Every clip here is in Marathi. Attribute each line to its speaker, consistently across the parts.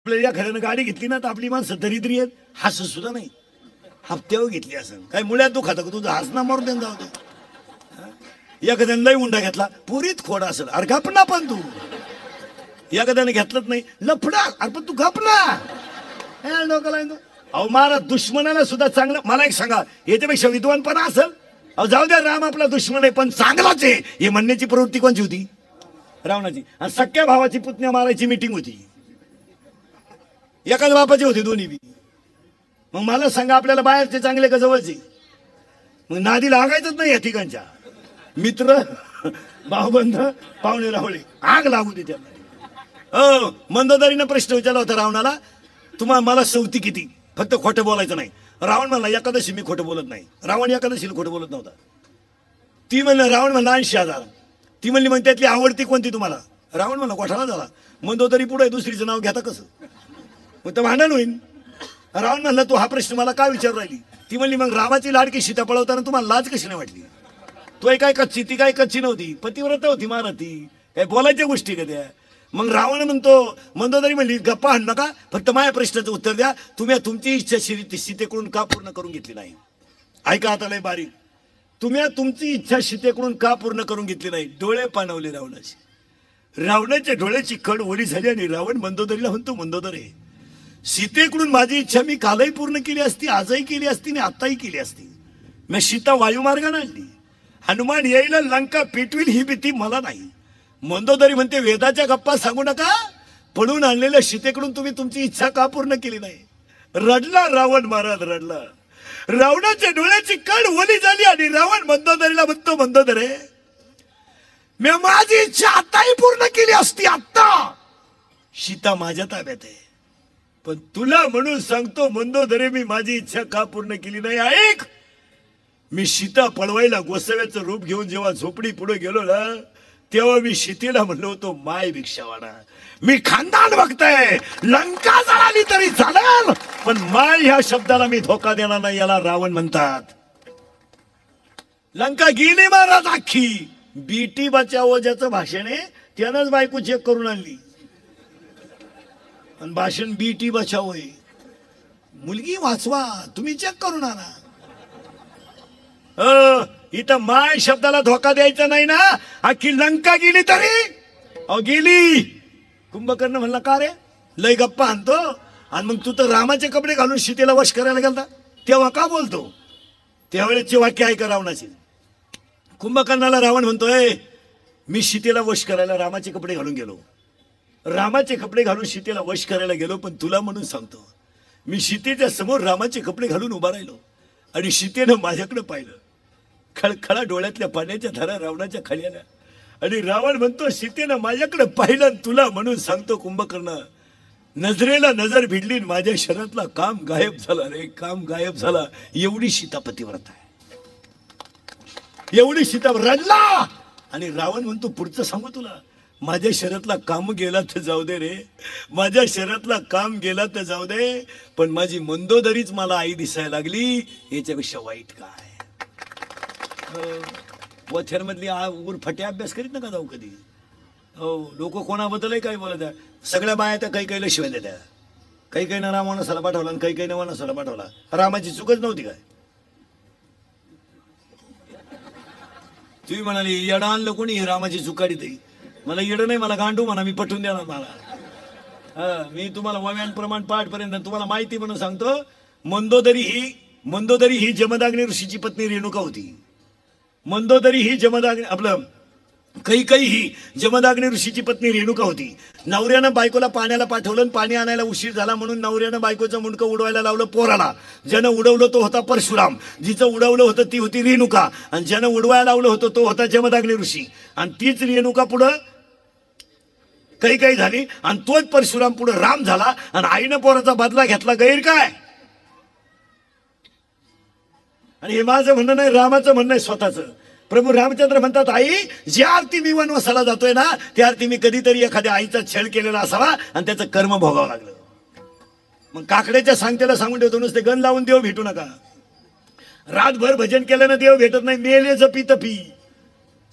Speaker 1: आपल्याला एखाद्यानं गाडी घेतली ना तर आपली माणसं दरिद्री आहेत, हसत सुद्धा नाही. हप्त्यावर घेतली असं काय मुळ्यात दुखात का तुझं हसना मारून देऊन जाऊ दे. एखाद्यानं लय उंडा घेतला पुरीत खोड असेल, अरे गप ना पण तू. एखाद्याने घेतलंच नाही लफडा, अरे पण तू गप ना. अहो मारा दुश्मनाला सुद्धा चांगलं. मला एक सांगा, याच्यापेक्षा विद्वानपणा असेल? अहो जाऊ द्या, राम आपला दुश्मन आहे पण चांगलाच आहे हे म्हणण्याची प्रवृत्ती कोणची होती? रावणाची. आणि सख्या भावाची पुतण्या मारायची मीटिंग होती, एकाच बापाचे होते दोन्ही बी. मग मला सांगा, आपल्याला बाहेरचे चांगले का जवळचे? मग नादी लागायचंच नाही या ठिकाणच्या. मित्र भाऊबंध पाहुणे रावळे आग लागू दे त्यांना. मंदोदरीनं प्रश्न विचारला होता रावणाला, तुम्हाला मला सवती किती, फक्त खोटं बोलायचं नाही. रावण म्हणला एकादशी मी खोटं बोलत नाही. रावण एकादशीला खोटं बोलत नव्हता. ती म्हणलं, रावण म्हणला 80,000. ती म्हणली मग त्यातली आवडती कोणती तुम्हाला? रावण म्हणला गोठाळा झाला. मंदोदरी पुढे दुसरीचं नाव घेता कसं? मग तर भांडण होईल. रावण म्हणला तू हा प्रश्न मला का विचारू राहिली? ती म्हणली मग रामाची लाडकी सीता पळवताना तुम्हाला लाज कशी नाही वाटली? तो काय कच्ची, ती काय कच्ची नव्हती, पतिव्रता होती महारथी, काय बोलायच्या गोष्टी का त्या? मग रावण म्हणतो, मंदोदरी म्हणली गप्पा हाण नका, फक्त माझ्या प्रश्नाचं उत्तर द्या. तुम्ही तुमची इच्छा सीतेकडून का पूर्ण करून घेतली नाही? ऐका आता लय बारीक. तुम्ही तुमची इच्छा सीतेकडून का पूर्ण करून घेतली नाही? डोळे पाणवले रावणाचे. रावणाच्या डोळ्याची कड ओली झाली आणि रावण मंदोदरीला म्हणतो, मंदोदरी सीतेकडून माझी इच्छा मी कालही पूर्ण केली असती, आजही केली असती आणि आताही केली असती. मी सीता वायुमार्गाने आणली. हनुमान येईल लंका पेटविल ही भीती मला नाही. मंदोदरी म्हणते वेदाच्या गप्पा सांगू नका, पळून आणलेल्या सीतेकडून तुम्ही तुमची इच्छा का पूर्ण केली नाही? रडला रावण महाराज, रडला. रावणाच्या डोळ्याची कड ओली झाली आणि रावण मंदोदरीला म्हणतो, मंदोदरे मी माझी इच्छा आताही पूर्ण केली असती, आत्ता सीता माझ्या ताब्यात आहे. पण तुला म्हणून सांगतो मंदोदरे, मी माझी इच्छा का पूर्ण केली नाही? ऐक, मी सीता पळवायला गोसाव्याचं रूप घेऊन जेव्हा झोपडी पुढे गेलो ना, तेव्हा मी सीतेला म्हणलो होतो, माय भिक्षावाडा, मी खानदान बघताय, लंका जळाली तरी चालेल पण माय ह्या शब्दाला मी धोका देणार नाही. याला रावण म्हणतात. लंका गेली महाराज अख्खी. बीटी बचाओ ज्याचं भाषण आहे त्यानंच बायको चेक करून आणली. आणि भाषण बीटी बचाओ आहे. मुलगी वाचवा, तुम्ही चेक करून आणा. इथं माय शब्दाला धोका द्यायचा नाही ना. अख्खी लंका गेली तरी अहो गेली. कुंभकर्ण म्हणला का रे लय गप्पा आणतो, आणि मग तू तर रामाचे कपडे घालून सीतेला वश करायला गेलता तेव्हा का बोलतो? त्यावेळेचे वाक्य ऐका रावणाचे. कुंभकर्णाला रावण म्हणतोय, मी सीतेला वश करायला रामाचे कपडे घालून गेलो, रामाचे कपडे घालून सीतेला वश करायला गेलो, पण तुला म्हणून सांगतो, मी सीतेच्या समोर रामाचे कपडे घालून उभा राहिलो आणि सीतेनं माझ्याकडे पाहिलं. खळखळा डोळ्यातल्या पाण्याच्या धारा रावणाच्या खाली आल्या आणि रावण म्हणतो, सीतेनं माझ्याकडे पाहिलं आणि तुला म्हणून सांगतो कुंभकर्ण, नजरेला नजर भिडली, माझ्या शरीरातला काम गायब झाला रे, काम गायब झाला. एवढी सीता पतिव्रत आहे, एवढी सीता. रडला. आणि रावण म्हणतो, पुढचं सांगू तुला, माझ्या शरीरातला काम गेला तर जाऊ दे रे, माझ्या शरीरातला काम गेला तर जाऊ दे, पण माझी मंदोदरीच मला आई दिसायला लागली, याच्यापेक्षा वाईट काय? वथेरमधली फटे अभ्यास करीत नका जाऊ कधी. हो, लोक कोणाबद्दलही काय बोलत आहे. सगळ्या बाया त्या काही काहीला शिवाय देत्या. काही काही ना राम वनसाला पाठवला आणि काही काही ना वनसाला पाठवला. रामाची चूकच नव्हती काय? तुम्ही म्हणाली येडा आणलं कोणी, रामाची चुकाडी तरी. मला येडं नाही, मला गांडू म्हणा, मी पटवून देणार मला. मी तुम्हाला वव्यान प्रमाण पाठपर्यंत तुम्हाला माहिती म्हणून सांगतो. मंदोदरी ही जमदाग्नी ऋषीची पत्नी रेणुका होती. मंदोदरी ही कैकेयी ही जमदाग्नी ऋषीची पत्नी रेणुका होती. नवऱ्यानं बायकोला पाण्याला पाठवलं, पाणी आणायला उशीर झाला म्हणून नवऱ्यानं बायकोचं मुंडकं उडवायला लावलं पोराला. ज्यानं उडवलं तो होता परशुराम, जिचं उडवलं होतं ती होती रेणुका, आणि ज्यानं उडवायला लावलं होतं तो होता जमदाग्नी ऋषी. आणि तीच रेणुका पुढं कैकेयी झाली आणि तोच परशुराम पुढे राम झाला. आणि आईनं पोराचा बदला घेतला. गैर काय? आणि हे माझं म्हणणं नाही, रामाचं म्हणणं आहे स्वतःचं. प्रभू रामचंद्र म्हणतात, आई ज्या आरती मी वनवासाला जातोय ना, त्या आरती मी कधीतरी एखाद्या आईचा छळ केलेला असावा आणि त्याचं कर्म भोगावं लागलं. मग काकड्याच्या सांगतेला सांगून ठेवतो, नुसते गण लावून देव भेटू नका. रातभर भजन केल्यानं देव भेटत नाही. मेले जपी तपी,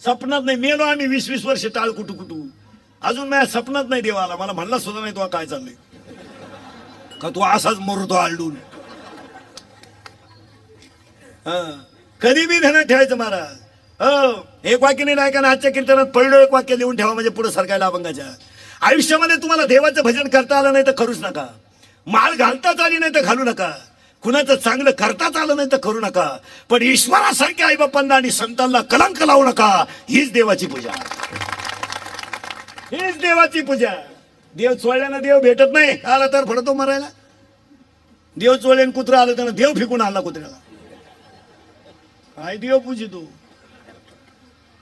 Speaker 1: सपनात नाही. मेलो आम्ही 20-20 वर्ष टाळ कुटू कुटू, अजून माझ्या सपनात नाही देव आला. मला म्हणला सुद्धा नाही तो काय चाललंय. का तू असाच मरतो आलडून? कधी बी ध्यानात ठेवायचं महाराज. एक वाक्य नाही का ना, आजच्या कीर्तनात पहिलं एक वाक्य लिहून ठेवा, म्हणजे पुढे सरकायला अभंगाच्या. आयुष्यामध्ये तुम्हाला देवाचं भजन करता आलं नाही तर करूच नका. माळ घालताच आली नाही तर घालू नका. कुणाचं चांगलं करताच आलं नाही तर करू नका. पण ईश्वरासारख्या आईबापांना आणि संतांना कलंक लावू नका. हीच देवाची पूजा, हीच देवाची पूजा. देव चोळल्यानं देव भेटत नाही. आला तर फडतो मरायला. देव चोळल्यानं कुत्रा आलं त्यानं देव फेकून आला कुत्र्याला. काय देव पूजी तू?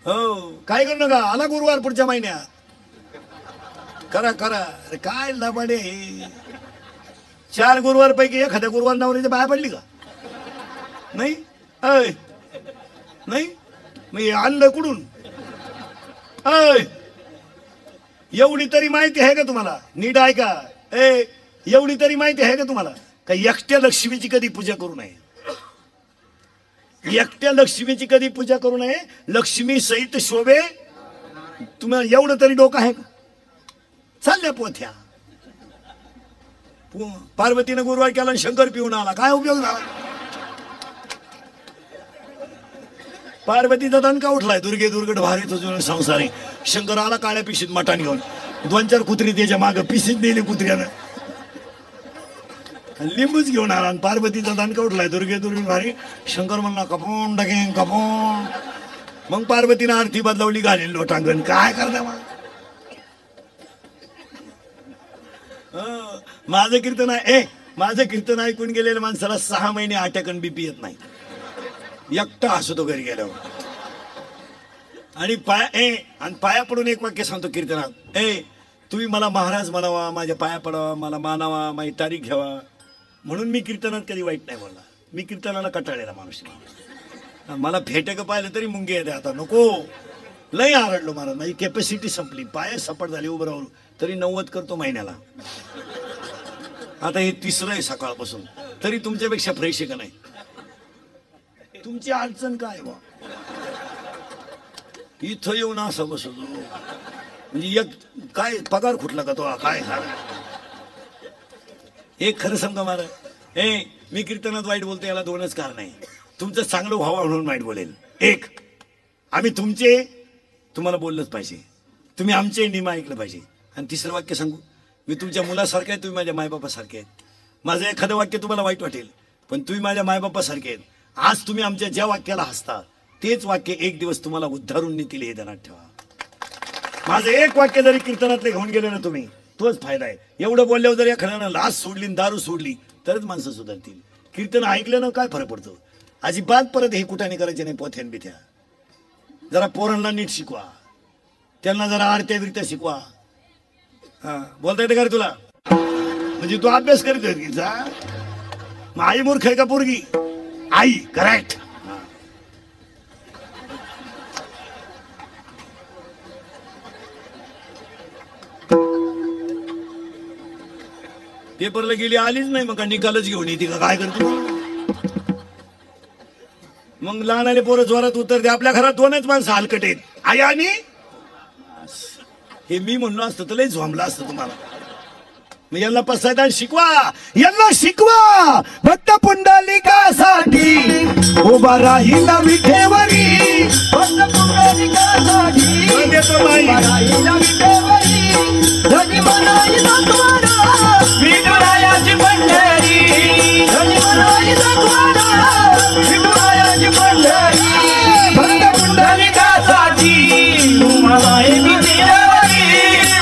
Speaker 1: हो, काय करू नका. आला गुरुवार पुढच्या महिन्यात. करा करा. अरे काय लबाडे हे. 4 गुरुवार पैकी एखाद्या गुरुवार नवरीच्या बाया पडली का? नाही. नाही मी आणलं कुठून? एवढी तरी माहिती आहे का तुम्हाला? नीट ऐका. एवढी तरी माहिती आहे का तुम्हाला का एकट्या लक्ष्मीची कधी पूजा करू नये? एकट्या लक्ष्मीची कधी पूजा करू नये. लक्ष्मी सहित शोभे. तुम्हाला एवढं तरी डोकं आहे का? चालल्या पोथ्या. पार्वतीनं गुरुवार केला आणि शंकर पिऊन आला. काय उपयोग झाला? पार्वतीचा दणका उठलाय. दुर्गे दुर्गट भारी तुझं संसारी. शंकर आला काळ्या पिशीत मटाण घेऊन. 2-4 कुत्री त्याच्या माग पिशीत नेली कुत्र्यानं. लिंबूच घेऊन आला आणि पार्वतीचा दणका उठलाय. दुर्गे दुर्गट भारी. शंकर म्हणला कपोन डगे कपोन. मग पार्वतीनं आरती बदलवली, घालेल लोटांगण. काय करता मग? माझं कीर्तन आहे. माझं कीर्तन ऐकून गेलेल्या माणसाला 6 महिने अटॅक बीपी येत नाही. एकटा हसतो घरी गेल्यावर. आणि पाया पडून एक वाक्य सांगतो कीर्तनात. तुम्ही मला महाराज म्हणावा, माझ्या पाया पडावा, मला मानावा, माझी तारीख घ्यावा. म्हणून मी कीर्तनात कधी वाईट नाही बोलला. मी कीर्तनाला कटाळलेला माणूस. मला फेटे का पाहिलं तरी मुंगे येते. आता नको. लय आरडलो महाराज. माझी कॅपॅसिटी संपली. पाय सपाट झाली उभं राहून. तरी 90 करतो महिन्याला. आता हे 3रं आहे सकाळपासून. तरी तुमच्यापेक्षा फ्रेश आहे का नाही? तुमची अडचण काय बा? इथं येऊन असं बसतो म्हणजे एक काय पगार खुटला का तो? काय झालं? एक खरं समजा महाराज. मी कीर्तनात वाईट बोलतो याला 2च कारण आहे. तुमचं चांगलं व्हावं म्हणून वाईट बोलेल. एक, आम्ही तुमचे तुम्हाला बोललंच पाहिजे. तुम्ही आमचे नियम ऐकलं पाहिजे. आणि 3रं वाक्य सांगू. मी तुमच्या मुलासारखे आहे, तुम्ही माझ्या मायबापासारखे आहेत. माझं एखादं वाक्य तुम्हाला वाईट वाटेल, पण तुम्ही माझ्या मायबापासारखे आहेत. आज तुम्ही आमच्या ज्या वाक्याला हसता तेच वाक्य एक दिवस तुम्हाला उद्धारून नेतील हे ध्यानात ठेवा. माझं एक वाक्य जरी कीर्तनातले घेऊन गेले ना तुम्ही, तोच फायदा आहे. एवढं बोलल्यावर जर एखाद्यानं लाच सोडली, दारू सोडली तरच माणसं सुधारतील. कीर्तन ऐकल्यानं काय फरक पडतो? अजिबात परत हे कुठाने करायचे नाही. पोथ्यान बिथ्या जरा पोरांना नीट शिकवा. त्यांना जरा आरत्या बिरत्या शिकवा. बोलता येते का रे तुला? म्हणजे तू अभ्यास करीत आहे जा. आई मूर्ख आहे का पोरगी? आई. करेक्ट. पेपरला गेली आलीच नाही मग निकालच घेऊन येते का? काय करतो मग? लहान आले पोरं जोरात उत्तर दे. आपल्या घरात 2च माणसं हलकट आहेत, आई आणि हे. मी म्हणलो असतं तर लय झोंबला असतं तुम्हाला. मग यांना पसायदान शिकवा. यांना शिकवा. भक्त पुंडलिकासाठी उभा राहिला विठेवरी. भक्त पुंडलिकासाठी उभा राहिला विठेवरी. धनी मनाई दाखवाडा विठुरायाची पंढरी. धनी मनाई दाखवाडा विठुरायाची पंढरी. भक्त पुंडलिकासाठी उभा राहिला विठेवरी.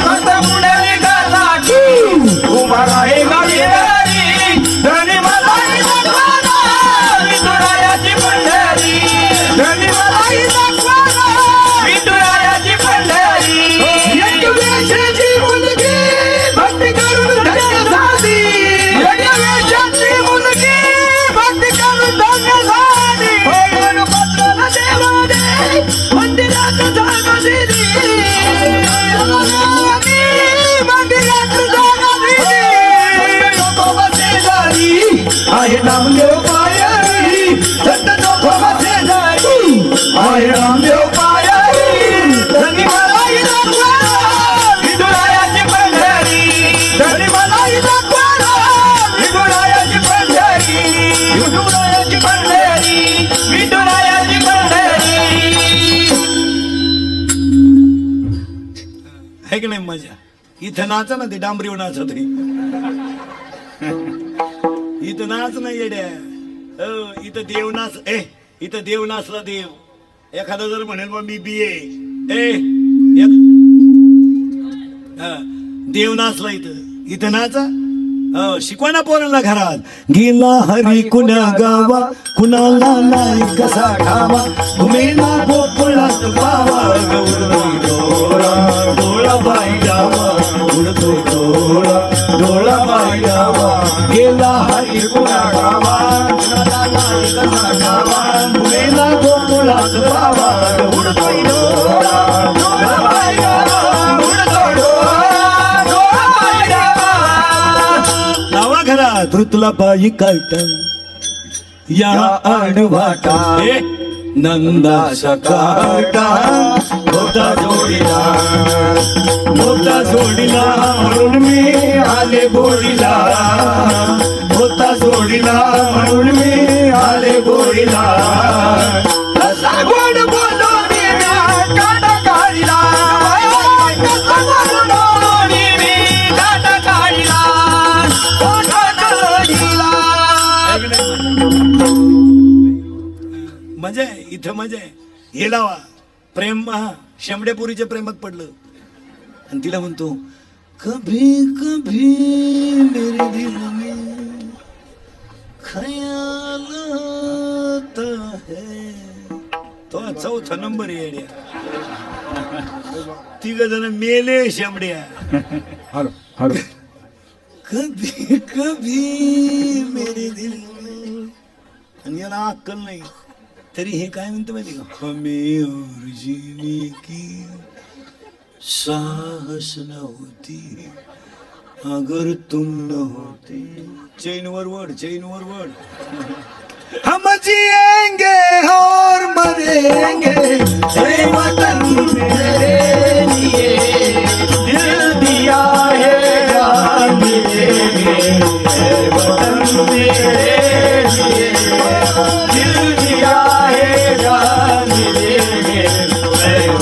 Speaker 1: भक्त पुंडलिकासाठी उभा राहिला विठेवरी. धनी मनाई दाखवाडा विठुरायाची पंढरी. धनी मनाई दाखवाडा विठुरायाची पंढरी. एक वेशाची मुलगी भक्ती करून धन्य झाली. एक वेशाची मुलगी भक्ती करून धन्य झाली. होऊन पत्राला देवाने मंदिरात जागा दिली. मंदिरात जागा दिली. आहे नामदेव पायरी. संत जोखोबाचे झाली. आहे नामदेव पायरी. धनी मनाई दाखवाडा विठुरायाची पंढरी. धनी मनाई दाखवाडा की नाही मजा? इथं नाच ना, ते डांबरीवर नाचत इथं नाच नाही येड्या. इथं देव नाच. इथं देव नाचला देव. एखादा जर म्हणेल मग मी बी देव नाचला इथं नाचा. शिकवाना पोरांना घरात. गेला हरी कुण्या गावा, कुणाला नाही कसा ठावा, घुमेना गोकुळात पावा, डोळा डोळा बाई जावा, उडतो डोळा डोळा बाई जावा. गेला हरी कुण्या गावा, कुणाला नाही कसा ठावा, घुमेना गोकुळात पावा, उडतो डोळा डोळा बाई जावा, उडतो डोळा. घरात ऋतुला बाई कायटा या आडवाटा, नंदा सकाटा होता जोडीला, होता जोडीला म्हणून मी आले गोडीला, होता जोडीला म्हणून मी आले गोडीला. कसा गोड बोलून काटा काढला, कसा गोड बोलून काटा काढला. मजा आहे इथं, मजा आहे. हे लावा प्रेम. शेंबड्यापुरीच्या प्रेमात पडलं आणि तिला म्हणतो कभी कभी मेरे दिल में ख्याल आता है. तो 4था नंबर येड्या. तिघ जण मेले शेंबड्या. कभी कभी मेरे दिल में. आणि याला अक्कल नाही तरी हे काय म्हणतो माहिती का, हमें और जीने की साहस न होती अगर तुम न होते. चैनवर वड, चैनवर वड. हम जिएंगे और मरेंगे वतन मेरे लिए, दिल दिया है जान देंगे वतन मेरे लिए, दिल दिया है जान देंगे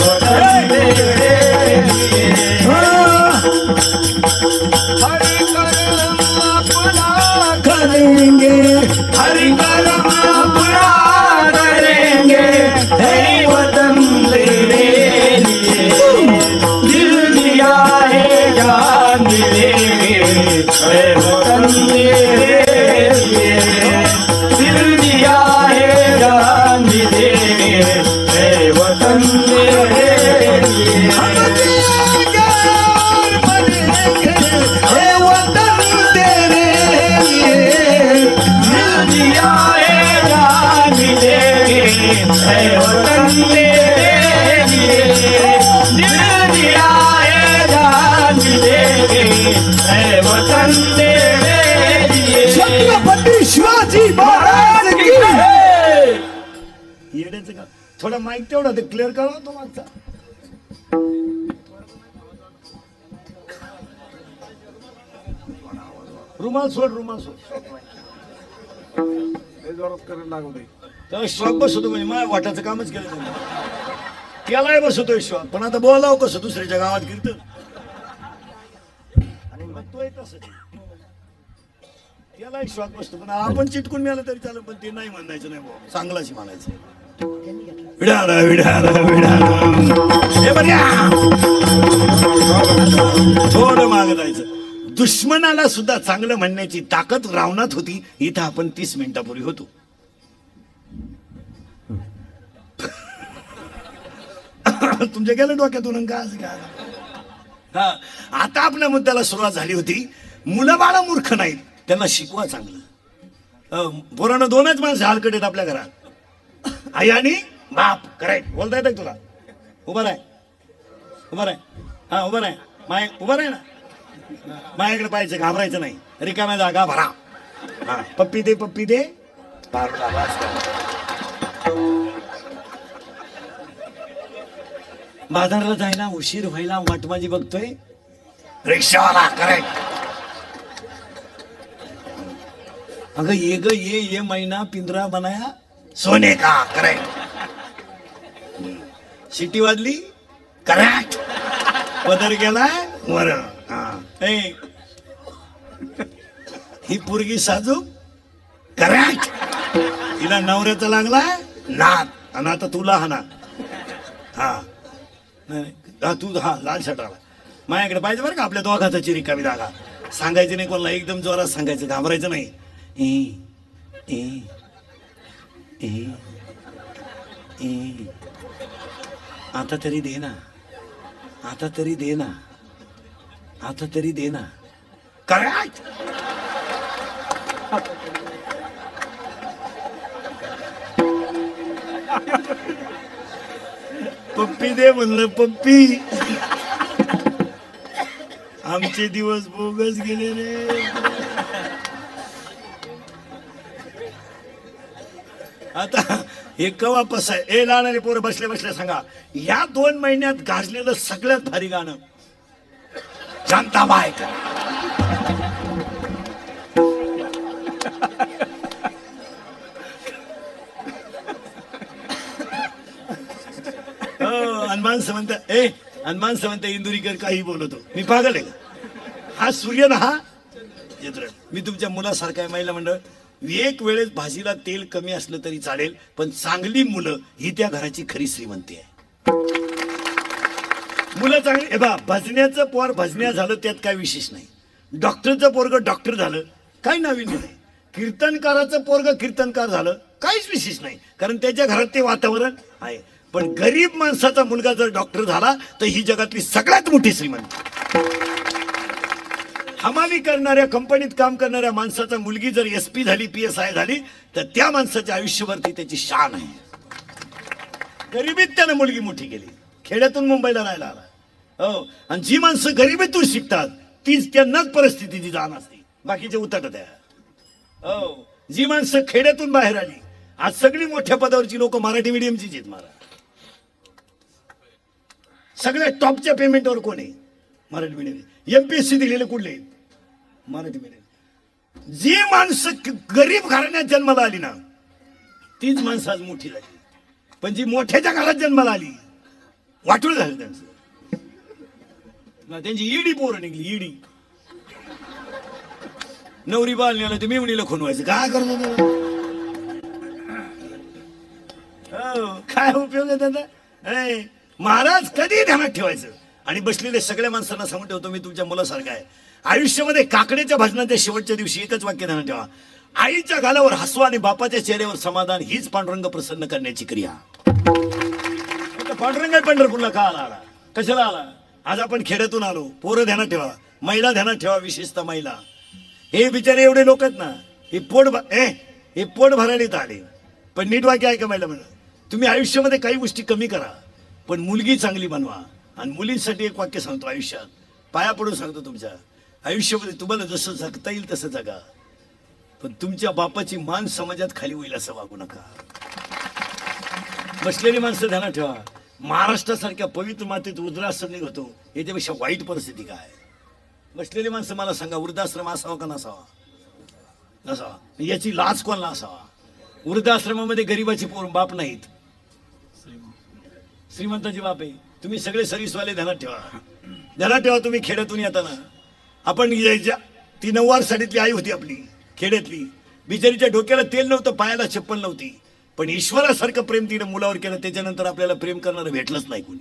Speaker 1: वतन मेरे लिए. हरि करम अपना करेंगे, हरि करम अपना करेंगे वतन मेरे लिए, दिल दिया है जान देंगे वतन मेरे लिए, दिल दिया है जान देंगे वतन मेरे लिए. हम जिएंगे और मरेंगे वतन तेरे लिए, दिल दिया है जान देंगे वतन तेरे लिए, दिल दिया है जान देंगे वतन तेरे लिए. छत्रपती शिवाजी महाराज की. येड्याचं का थोडा माईक तेवढा ते क्लिअर करा तो मागचा. रुमाल सोड, रुमाल सोड. त्याला श्वास बसवतो म्हणजे माझ्या वाटाचं कामच केलं त्यांनी. त्यालाही बसवतोय श्वास, पण आता बोलाव कसं दुसऱ्याच्या गावात कीर्तन. आणि मग तो तसं त्याला एक श्वास बसतो, पण आपण चिटकून मिळालं तरी चालेल, पण ते नाही म्हणायचं नाही भाऊ, चांगलाच म्हणायचं. विडाला विडाला विडाला थोडं मागं जायचं. दुश्मनाला सुद्धा चांगलं म्हणण्याची ताकद रावणात होती. इथं आपण 30 मिनिटापूर्वी होतो. तुमच्या गेलं डोक्यातून का असं काय. आता आपल्या मुद्द्याला सुरुवात झाली होती. मुलं बाळा मूर्ख नाहीत, त्यांना शिकवा चांगलं. पोरानं 2च माणसं हलकट आहेत आपल्या घरात, आई आणि बाप. करेक्ट बोलता येतं तुला? उभा राय, उभा राय. हा उभा राय, माय उभा राय ना. माझ्याकडे पाहायचं, घाबरायचं नाही. रिकाम्या जागा भरा. हा पप्पी दे, पप्पी दे. बाजारला जायला उशीर व्हायला वाट माझी बघतोय रिक्षावाला. करेक्ट. अगं ये महिना पिंजरा बनाया सोने का. करेक्ट. शिटी वाजली. करेक्ट. पदर गेलाय वर. ही पोरगी साजूक करेक्ट. तिला नवऱ्याचा लागलाय नाद आणि आता तुला हा ना. हा तू हा लाल शर्ट आला माझ्याकडे पाहिजे बरं का आपल्या दोघाची रिकामी जागा. सांगायचं नाही कोणाला, एकदम जोरात सांगायचं, घाबरायचं नाही. ए ए ए ए आता तरी दे ना, आता तरी दे ना, आता तरी दे ना. करेक्ट. पप्पी दे म्हणलं, पप्पी. आमचे दिवस बोगस गेले रे. आता हे कवा पस आहे. ए लहान पोरं बसले बसले सांगा, या 2 महिन्यात गाजलेलं सगळ्यात भारी गाणं शांताबाई. हनुमान समंत हनुमान समंत इंदुरीकर काही बोलतो, मी पागल आहे का? हा सूर्य ना हा येतो. मी तुमच्या मुलासारखा आहे. महिला मंडळ, एक वेळेस भाजीला तेल कमी असलं तरी चालेल, पण चांगली मुलं ही त्या घराची खरी श्रीमंती आहे. मुलं चांगली. हे बा, भजण्याचं पोर भजण्या झालं त्यात काय विशेष नाही. डॉक्टरचं पोरग डॉक्टर झालं काही नवीन नाही. कीर्तनकाराचं पोरग कीर्तनकार झालं काहीच विशेष नाही, कारण त्याच्या घरात ते वातावरण आहे. पण गरीब माणसाचा मुलगा जर डॉक्टर झाला तर ही जगातली सगळ्यात मोठी श्रीमंती. हमाली करणाऱ्या कंपनीत काम करणाऱ्या माणसाचा मुलगी जर SP झाली, PSI झाली, तर त्या माणसाच्या आयुष्यभरती त्याची शान आहे. गरिबीत त्यानं मुलगी मोठी केली, खेड्यातून मुंबईला राहायला आला. हो, आणि जी माणसं गरिबीतून शिकतात तीच त्यांनाच परिस्थितीची जाण असते, बाकीचे उतरत आहे. हो, जी माणसं खेड्यातून बाहेर आली, आज सगळी मोठ्या पदावरची लोक मराठी मीडियमचीच आहेत. महाराज सगळ्या टॉपच्या पेमेंटवर कोण आहे? मराठी मीडियम. MPSC दिलेले कुठले? मराठी मीडियम. जी माणसं गरीब घराण्यात जन्माला आली ना तीच माणसं आज मोठी झाली, पण जी मोठ्याच्या घरात जन्माला आली वाटूळ झालं त्यांचं. त्यांची ईडी पोरं निघली. ईडी नवरी बाल नेला ते मेवणीला खुनवायचं. काय करतो? काय उपयोग आहे त्याचा? महाराज कधी ध्यानात ठेवायचं. आणि बसलेले सगळ्या माणसांना सांगून ठेवतो, मी तुमच्या मुलासारखा आहे. आयुष्यामध्ये काकड्याच्या भाजनाच्या शेवटच्या दिवशी एकच वाक्य ध्यानात ठेवा, आईच्या गालावर हसवा आणि बापाच्या चेहऱ्यावर समाधान, हीच पांडुरंग प्रसन्न करण्याची क्रिया. पांडुरंग पंढरपूरला का आला? कशाला आला? आज आपण खेड्यातून आलो. पोरं ध्यानात ठेवा, महिला ध्यानात ठेवा, विशेषतः महिला. हे बिचारे एवढे लोक आहेत ना, हे पोट भरायला इथं आले. पण नीट वाक्य आहे का महिला म्हणून? तुम्ही आयुष्यामध्ये काही गोष्टी कमी करा, पण मुलगी चांगली बनवा. आणि मुलींसाठी एक वाक्य सांगतो, आयुष्यात पाया पडून सांगतो, तुमच्या आयुष्यामध्ये तुम्हाला जसं जगता येईल तसं जगा, पण तुमच्या बापाची मान समाजात खाली होईल असं वागू नका. बसलेली माणसं ध्यानात ठेवा, महाराष्ट्रासारख्या पवित्र मातेत वृद्धाश्रम होतो, याच्यापेक्षा वाईट परिस्थिती काय? बसलेली माणसं मला सांगा, वृद्धाश्रम असावा का नसावा? नसावा. याची लाज कोणाला असावा? वृद्धाश्रमामध्ये गरीबाची बाप नाहीत, श्रीमंताची बाप आहे. तुम्ही सगळे सर्व्हिसवाले ध्यानात ठेवा, ध्यानात ठेवा. तुम्ही खेड्यातून येताना आपण ती 9वार साडीतली आई होती आपली खेड्यातली, बिचारीच्या डोक्याला तेल नव्हतं, पायाला चप्पल नव्हती, पण ईश्वरासारखं प्रेम तिने मुलावर केलं. त्याच्यानंतर आपल्याला प्रेम करणारं भेटलंच नाही कोणी.